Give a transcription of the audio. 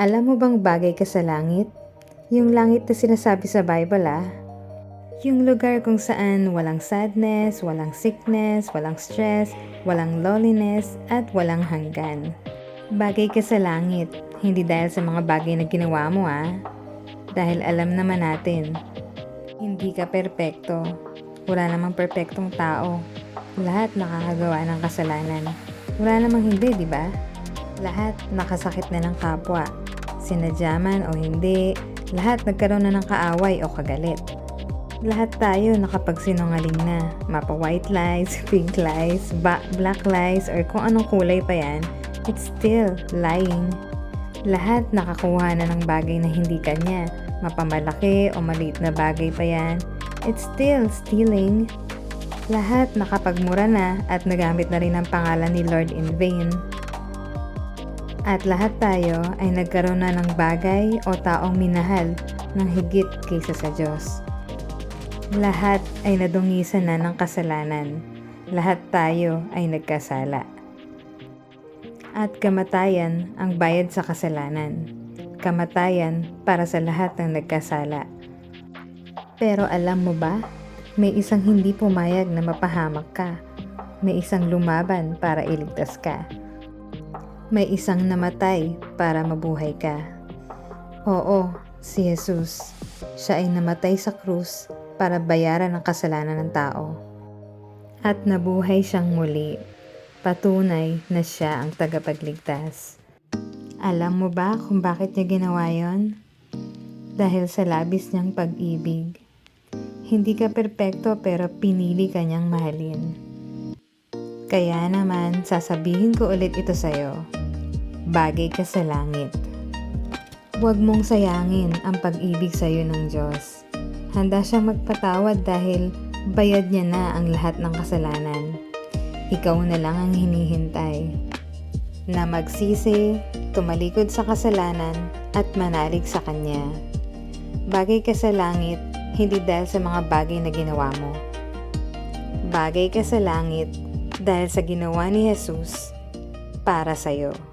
Alam mo bang bagay ka sa langit? Yung langit na sinasabi sa Bible Yung lugar kung saan walang sadness, walang sickness, walang stress, walang loneliness, at walang hanggan. Bagay ka sa langit, hindi dahil sa mga bagay na ginawa mo Dahil alam naman natin, hindi ka perpekto. Wala namang perpektong tao. Lahat nakakagawa ng kasalanan. Wala namang hindi, di ba? Lahat nakasakit na ng kapwa. Sinadya man o hindi, lahat nagkaroon na ng kaaway o kagalit. Lahat tayo nakapagsinungaling na. Mapa white lies, pink lies, black lies, or kung anong kulay pa yan, it's still lying. Lahat nakakuha na ng bagay na hindi kanya. Mapamalaki o maliit na bagay pa yan, it's still stealing. Lahat nakapagmura na at nagamit na rin ang pangalan ni Lord in vain. At lahat tayo ay nagkaroon na ng bagay o taong minahal ng higit kaysa sa Diyos. Lahat ay nadungisan na ng kasalanan. Lahat tayo ay nagkasala. At kamatayan ang bayad sa kasalanan. Kamatayan para sa lahat ng nagkasala. Pero alam mo ba, may isang hindi pumayag na mapahamak ka. May isang lumaban para iligtas ka. May isang namatay para mabuhay ka. Oo, si Jesus. Siya ay namatay sa krus para bayaran ang kasalanan ng tao. At nabuhay siyang muli. Patunay na siya ang tagapagligtas. Alam mo ba kung bakit niya ginawa yon? Dahil sa labis niyang pag-ibig. Hindi ka perpekto pero pinili ka niyang mahalin. Kaya naman, sasabihin ko ulit ito sa'yo. Bagay ka sa langit. Huwag mong sayangin ang pag-ibig sa'yo ng Diyos. Handa siyang magpatawad dahil bayad niya na ang lahat ng kasalanan. Ikaw na lang ang hinihintay. Na magsisi, tumalikod sa kasalanan at manalig sa Kanya. Bagay ka sa langit, hindi dahil sa mga bagay na ginawa mo. Bagay ka sa langit dahil sa ginawa ni Jesus para sa'yo.